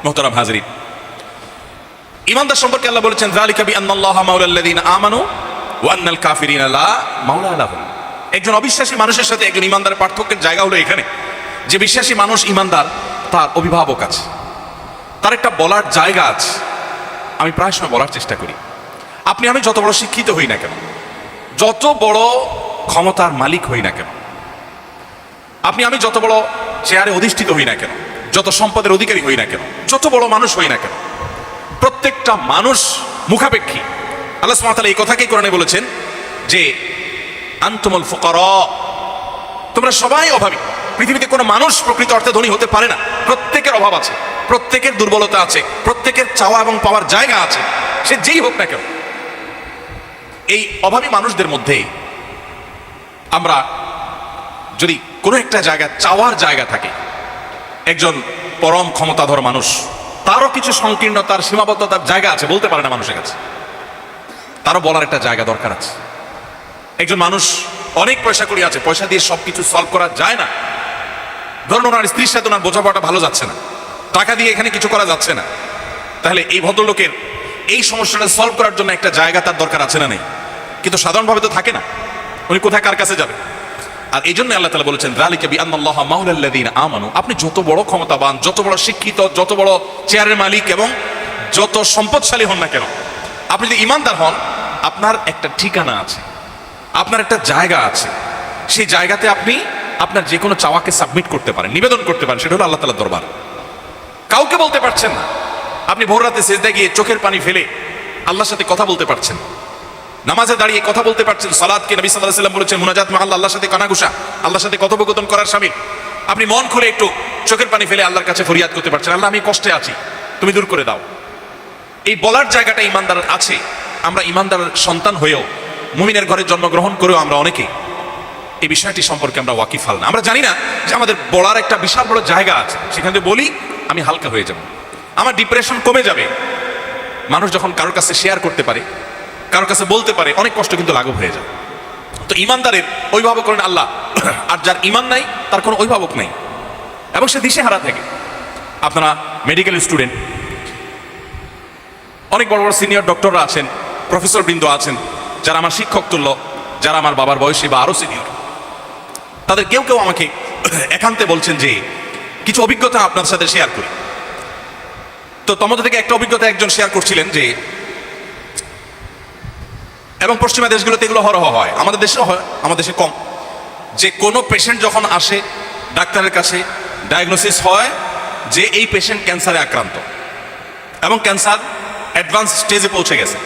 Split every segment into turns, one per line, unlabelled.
মুহতারাম হাজরিন, ঈমানদার সম্পর্কে আল্লাহ বলেছেন যালিকা বিআন্নাল্লাহা মাওলাল্লাযীনা আমানু ওয়া আন্নাল কাফিরিনা লা মাওলা লাহুম। একজন অবিশ্বাসী মানুষের সাথে একজন ঈমানদারের পার্থক্যের জায়গা হলো এখানে যে বিশ্বাসী মানুষ ঈমানদার তার অভিভাবক আছে, তার একটা বলার জায়গা আছে। আমি প্রায় সময় বলার চেষ্টা করি, আপনি আমি যত বড় শিক্ষিত হই না কেন, যত বড় ক্ষমতার মালিক হই না কেন, আপনি আমি যত বড় চেয়ারে অধিষ্ঠিত হই না কেন, যত সম্পদের অধিকারী হই না কেন, যত বড় মানুষ হই না কেন, প্রত্যেকটা মানুষ মুখাপেক্ষী। আল্লাহ সুবহানাহু ওয়া তাআলা এই কথাকেই কোরআনে বলেছেন যে আনতুমুল ফুকারা, তোমরা সবাই অভাবী। পৃথিবীতে কোনো মানুষ প্রকৃত অর্থে ধনী হতে পারে না, প্রত্যেকের অভাব আছে, প্রত্যেকের দুর্বলতা আছে, প্রত্যেকের চাওয়া এবং পাওয়ার জায়গা আছে, সে যেই হোক না কেন। এই অভাবী মানুষদের মধ্যে আমরা যদি কোনো একটা জায়গা চাওয়ার জায়গা থাকে, একজন পরম ক্ষমতাধর মানুষ, তারও কিছু সংকীর্ণতার সীমাবদ্ধতার জায়গা আছে, বলতে পারে না মানুষের কাছে, তারও বলার একটা জায়গা দরকার আছে। একজন মানুষ অনেক পয়সা করি আছে, পয়সা দিয়ে সবকিছু সলভ করা যায় না। ধরুন ওনার স্ত্রীর সাথে ওনার বোঝাপড়াটা ভালো যাচ্ছে না, টাকা দিয়ে এখানে কিছু করা যাচ্ছে না, তাহলে এই ভদ্রলোকের এই সমস্যাটা সলভ করার জন্য একটা জায়গা তার দরকার আছে না নেই? কিন্তু সাধারণভাবে তো থাকে না, উনি কোথায় কার কাছে যাবে? আর এই জন্য আল্লাহ তাআলা বলেছেন যালিকা বিআন্নাল্লাহা মাওলাল্লাযীনা আমানু। আপনি যত বড় ক্ষমতাবান, যত বড় শিক্ষিত, যত বড় চেয়ারের মালিক এবং যত সম্পদশালী হন না কেন, আপনি যদি ঈমানদার হন, আপনার একটা ঠিকানা আছে, আপনার একটা জায়গা আছে। সেই জায়গাতে আপনি আপনার যে কোনো চাওয়াকে সাবমিট করতে পারেন, নিবেদন করতে পারেন, সেটা হলো আল্লাহ তাআলার দরবার। কাউকে বলতে পারছেন না, আপনি ভোর রাতে সিজদায় গিয়ে চোখের পানি ফেলে আল্লাহর সাথে কথা বলতে পারছেন, নামাজে দাঁড়িয়ে কথা বলতে পারছেন। সালাতকে নবী সাল্লাল্লাহু আলাইহি ওয়াসাল্লাম বলেছেন মুনাজাত মাহাল্লা, আল্লাহর সাথে কানাঘুষা, আল্লাহর সাথে কথোপকথন করার শামিল। আপনি মন খুলে একটু চোখের পানি ফেলে আল্লাহর কাছে ফরিয়াদ করতে পারছেন, আল্লাহ আমি কষ্টে আছি, তুমি দূর করে দাও। এই বলার জায়গাটা ঈমানদার আছে। আমরা ঈমানদারের সন্তান হয়েও, মুমিনের ঘরে জন্মগ্রহণ করেও আমরা অনেকে এই বিষয়টি সম্পর্কে আমরা ওয়াকিফাল না। আমরা জানি না যে আমাদের বলার একটা বিশাল বড় জায়গা আছে, সেখান থেকে বলি আমি হালকা হয়ে যাব, আমার ডিপ্রেশন কমে যাবে। মানুষ যখন কারোর কাছে শেয়ার করতে পারে, কারোর কাছে বলতে পারে, অনেক কষ্ট কিন্তু লাঘব হয়ে যায়। তো ঈমানদারের অভিভাবক করেন আল্লাহ, আর যার ঈমান নাই তার কোনো অভিভাবক নেই এবং সে দিশেহারা থাকে। আপনারা মেডিকেল স্টুডেন্ট, অনেক বড় বড় সিনিয়র ডক্টররা আছেন, প্রফেসর বৃন্দ আছেন, যারা আমার শিক্ষক তুল্য, যারা আমার বাবার বয়সী বা আরো সিনিয়র, তাদের কেউ কেউ আমাকে একান্তে বলছেন যে কিছু অভিজ্ঞতা আপনার সাথে শেয়ার করি। তো তোমাদের থেকে একটা অভিজ্ঞতা একজন শেয়ার করছিলেন যে, এবং পশ্চিমা দেশগুলোতে এগুলো হরহ হয়, আমাদের দেশেও হয়, আমাদের দেশে কম, যে কোনো পেশেন্ট যখন আসে ডাক্তারের কাছে, ডায়াগনোসিস হয় যে এই পেশেন্ট ক্যান্সারে আক্রান্ত এবং ক্যান্সার অ্যাডভান্স স্টেজে পৌঁছে গেছে।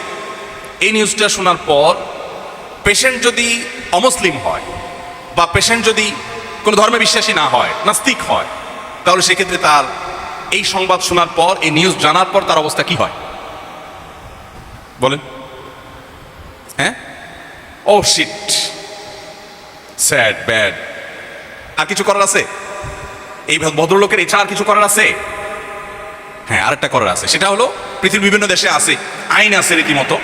এই নিউজটা শোনার পর পেশেন্ট যদি অমুসলিম হয় বা পেশেন্ট যদি কোনো ধর্মে বিশ্বাসী না হয়, নাস্তিক হয়, তাহলে সেক্ষেত্রে তার এই সংবাদ শোনার পর, এই নিউজ জানার পর তার অবস্থা কি হয় বলেন? হ্যাঁ, ও শিট, স্যাড, ব্যাড। আর কিছু করার আছে? এই ভদ্রলোকের এছাড়া আর কিছু করার আছে? হ্যাঁ, আরেকটা করার আছে। সেটা হলো, পৃথিবীর বিভিন্ন দেশে আছে, আইন আছে রীতিমতো,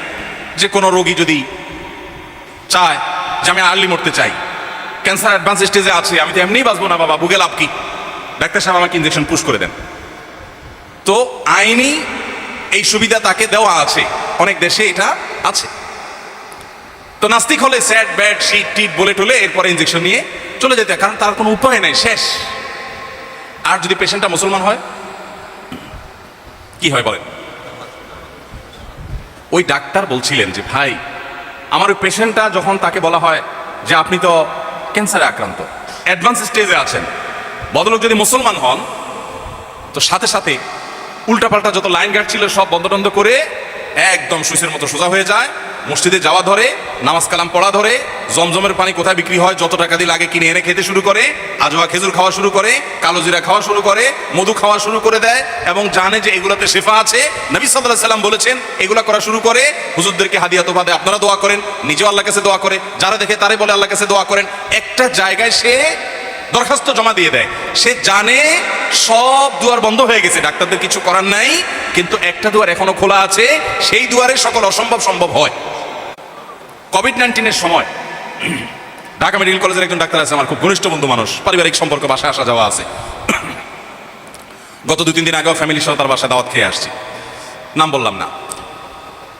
যে কোনো রোগী যদি চায় যে আমি আর্লি মরতে চাই, ক্যান্সার অ্যাডভান্স স্টেজে আছে, আমি তো এমনিই বাঁচবো না বাবা, ভুগে লাভ কি, ডাক্তার সাহেব আমাকে ইনজেকশন পুশ করে দেন। তো আইনি এই সুবিধা তাকে দেওয়া আছে, অনেক দেশে এটা আছে। তো নাস্তিক হলে স্যাড, ব্যাড, শিট টিট বলে টলে এরপরে ইনজেকশন নিয়ে চলে যেতে, কারণ তার কোনো উপায় নাই, শেষ। আর যদি পেশেন্টটা মুসলমান হয় কি হয় বলেন? ওই ডাক্তার বলছিলেন যে ভাই, আমার ওই পেশেন্টটা যখন তাকে বলা হয় যে আপনি তো ক্যান্সারে আক্রান্ত, অ্যাডভান্স স্টেজে আছেন, ভদ্রলোক যদি মুসলমান হন তো সাথে সাথে উল্টাপাল্টা যত লাইন গার্ড ছিল সব বন্ধ টন্ধ করে একদম সুইচের মতো সোজা হয়ে যায়, মসজিদে যাওয়া ধরে, নামাজ কালাম পড়া ধরে, জমজমের পানি কোথায় বিক্রি হয় যত টাকা দিয়ে লাগে কিনে এনে খেতে শুরু করে, আজওয়া খেজুর খাওয়া শুরু করে, কালো জিরা খাওয়া শুরু করে, মধু খাওয়া শুরু করে দেয় এবং জানে যে এগুলোতে শেফা আছে। নবী সাল্লাল্লাহু আলাইহি সাল্লাম বলেছেন এগুলা করা শুরু করে, হুজুরদেরকে হাদিয়া তোফা দেয়, আপনারা দোয়া করেন, নিজেও আল্লাহর কাছে দোয়া করে, যারা দেখে তারে বলে আল্লাহর কাছে দোয়া করেন। একটা জায়গায় সে দরখাস্ত জমা দিয়ে দেয়, সে জানে সব দুয়ার বন্ধ হয়ে গেছে, ডাক্তারদের কিছু করার নাই, কিন্তু একটা দুয়ার এখনো খোলা আছে, সেই দুয়ারে সকল অসম্ভব সম্ভব হয়। কোভিড-19 সময় ঢাকা মেডিকেল কলেজের একজন ডাক্তার আছে, আমার খুব ঘনিষ্ঠ বন্ধু মানুষ, পারিবারিক সম্পর্ক, বাসায় আসা যাওয়া আছে। গত 2-3 দিন আগেও ফ্যামিলির সাথে তার বাসায় দাওয়াত খেয়ে আসছি, নাম বললাম না।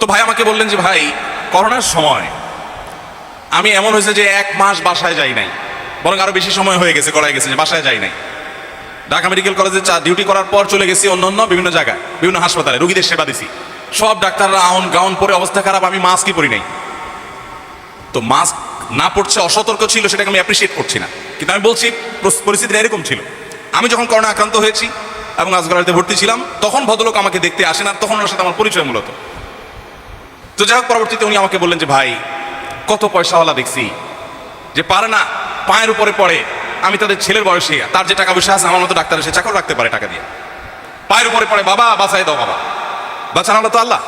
তো ভাই আমাকে বললেন যে ভাই করোনার সময় আমি এমন হয়েছে যে 1 মাস বাসায় যাই নাই, বরং আরো বেশি সময় হয়ে গেছে, গড়াই গেছে যে বাসায় যাই নাই। ঢাকা মেডিকেল কলেজে ডিউটি করার পর চলে গেছি অন্য বিভিন্ন জায়গায়, বিভিন্ন হাসপাতালে রোগীদের সেবা দিছি। সব ডাক্তাররা গাউন পরে অবস্থা খারাপ, আমি মাস্কই পরি নাই। তো মাস্ক না পড়ছে অসতর্ক ছিল, সেটাকে আমি অ্যাপ্রিসিয়েট করছি না, কিন্তু আমি বলছি পরিস্থিতিটা এরকম ছিল। আমি যখন করোনা আক্রান্ত হয়েছি এবং আজগরাতে ভর্তি ছিলাম, তখন ভদ্রলোক আমাকে দেখতে আসেন, আর তখন ওনার সাথে আমার পরিচয় মূলত। তো যাই হোক, পরবর্তীতে উনি আমাকে বললেন যে ভাই কত পয়সাওয়ালা দেখছি যে পারে না, পায়ের উপরে পড়ে। আমি তাদের ছেলের বয়সে, তার যে টাকা পয়সা আছে আমার মতো ডাক্তার এসে চাকর রাখতে পারে টাকা দিয়ে, পায়ের উপরে পড়ে বাবা বাঁচাই দাও, বাবা বাঁচানো হলো তো আল্লাহ,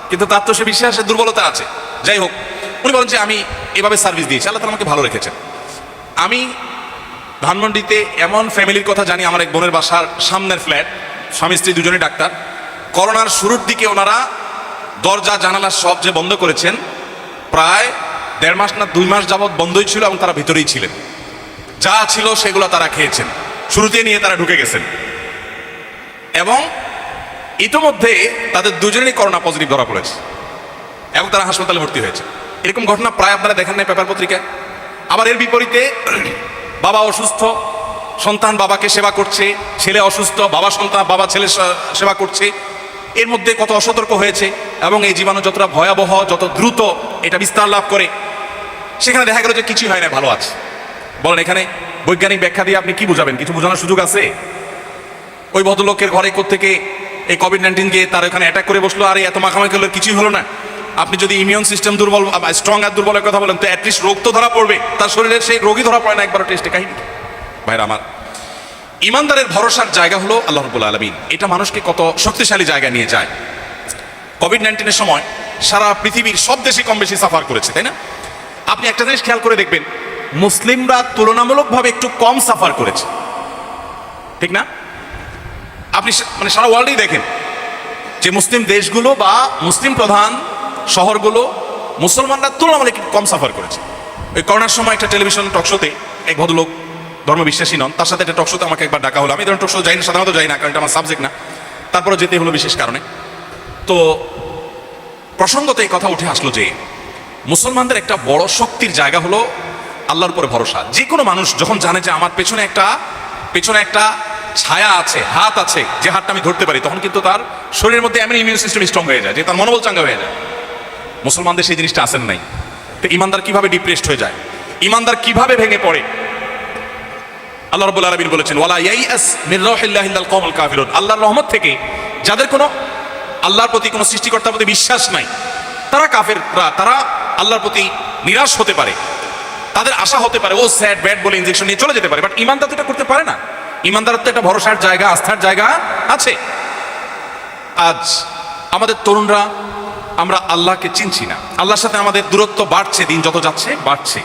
কিন্তু তার তো সে বিশ্বাসের দুর্বলতা আছে। যাই হোক, উনি বলেন যে আমি এভাবে সার্ভিস দিয়েছি, আল্লাহ তাআলা আমাকে ভালো রেখেছেন। আমি ধানমন্ডিতে এমন ফ্যামিলির কথা জানি, আমার এক বোনের বাসার সামনের ফ্ল্যাট, স্বামী স্ত্রী দুজনেই ডাক্তার। করোনার শুরুর দিকে ওনারা দরজা জানালা সব যে বন্ধ করেছেন, প্রায় 1.5 মাস না 2 মাস যাবৎ বন্ধই ছিল, এবং তারা ভিতরেই ছিলেন। যা ছিল সেগুলো তারা খেয়েছেন, শুরুতে নিয়ে তারা ঢুকে গেছেন, এবং ইতোমধ্যে তাদের দুজনেরই করোনা পজিটিভ ধরা পড়েছে এবং তারা হাসপাতালে ভর্তি হয়েছে। এরকম ঘটনা প্রায় আপনারা দেখেন নাই পেপার পত্রিকায়। আবার এর বিপরীতে বাবা অসুস্থ, সন্তান বাবাকে সেবা করছে, ছেলে অসুস্থ, বাবা ছেলে সেবা করছে। এর মধ্যে কত অসতর্ক হয়েছে, এবং এই জীবাণু যতটা ভয়াবহ, যত দ্রুত এটা বিস্তার লাভ করে, সেখানে দেখা গেল যে কিছুই হয় না, ভালো আছে। বলেন এখানে বৈজ্ঞানিক ব্যাখ্যা দিয়ে আপনি কি বুঝাবেন? কিছু বোঝানোর সুযোগ আছে? ওই ভদ্রলোকের ঘরে কোত্থেকে এই কোভিড-19 গিয়ে তার ওখানে অ্যাটাক করে বসলো, আর এত মাখামাখি করলে কিছুই হলো না। আপনি যদি ইমিউন সিস্টেম দুর্বল, স্ট্রং আর দুর্বলের কথা বলেন, তো অ্যাটলিস্ট রোগ তো ধরা পড়বে, তার শরীরের সেই রোগই ধরা পড়ে না একবারও টেস্টে। কাহিনী ভাইরা আমার, ইমানদারের ভরসার জায়গা হলো আল্লাহ রাব্বুল আলামিন। এটা মানুষকে কত শক্তিশালী জায়গা নিয়ে যায়। কোভিড-19 সময় সারা পৃথিবীর সব দেশে কম বেশি সাফার করেছে, তাই না? আপনি একটা জিনিস খেয়াল করে দেখবেন, মুসলিমরা তুলনামূলকভাবে একটু কম সাফার করেছে, ঠিক না? আপনি মানে সারা ওয়ার্ল্ডেই দেখেন যে মুসলিম দেশগুলো বা মুসলিম প্রধান শহরগুলো মুসলমানরা তুলনামূলক একটু কম সাফার করেছে। ওই করোনার সময় একটা টেলিভিশন টকশোতে এক ভদ্রলোক, ধর্মবিশ্বাসী নন, তার সাথে একটা টকশোতে আমাকে একবার ডাকা হলো। আমি ধরুন টকশো যাই না, সাধারণত যাই না, কারণ এটা আমার সাবজেক্ট না, তারপরে যেতে হলো বিশেষ কারণে। তো প্রসঙ্গতে এই কথা উঠে আসলো যে মুসলমানদের একটা বড় শক্তির জায়গা হলো আল্লাহর উপরে ভরসা। যে কোনো মানুষ যখন জানে যে আমার পেছনে একটা ছায়া আছে, হাত আছে, যে হাতটা আমি ধরতে পারি, তখন কিন্তু তার শরীরের মধ্যে এমন ইমিউন সিস্টেম স্ট্রং হয়ে যায় যে তার মনোবল চাঙ্গা হয়ে যায়। মুসলমানদের সেই জিনিসটা আসেন নাই। তো ইমানদার কিভাবে ডিপ্রেসড হয়ে যায়, ইমানদার কিভাবে ভেঙে পড়ে? আল্লাহ রাব্বুল আলামিন বলেছেন, ওয়ালা ইয়াইআস মির রাহিল্লাহি ইল্লাল কওমুল কাফিরুন। আল্লাহর রহমত থেকে যাদের কোনো আল্লাহর প্রতি, কোনো সৃষ্টিকর্তার প্রতি বিশ্বাস নাই, তারা কাফেররা, তারা আল্লাহর প্রতি নিরাশ হতে পারে, তাদের আশা হতে পারে ও স্যাড ব্যাড বলে ইনজেকশন নিয়ে চলে যেতে পারে। বাট ইমানদার তো এটা করতে পারে না। ইমানদার তো একটা ভরসার জায়গা, আস্থার জায়গা আছে। আজ আমাদের তরুণরা আমরা আল্লাহকে চিনছি না, আল্লাহর সাথে আমাদের দূরত্ব বাড়ছে, দিন যত যাচ্ছে বাড়ছে।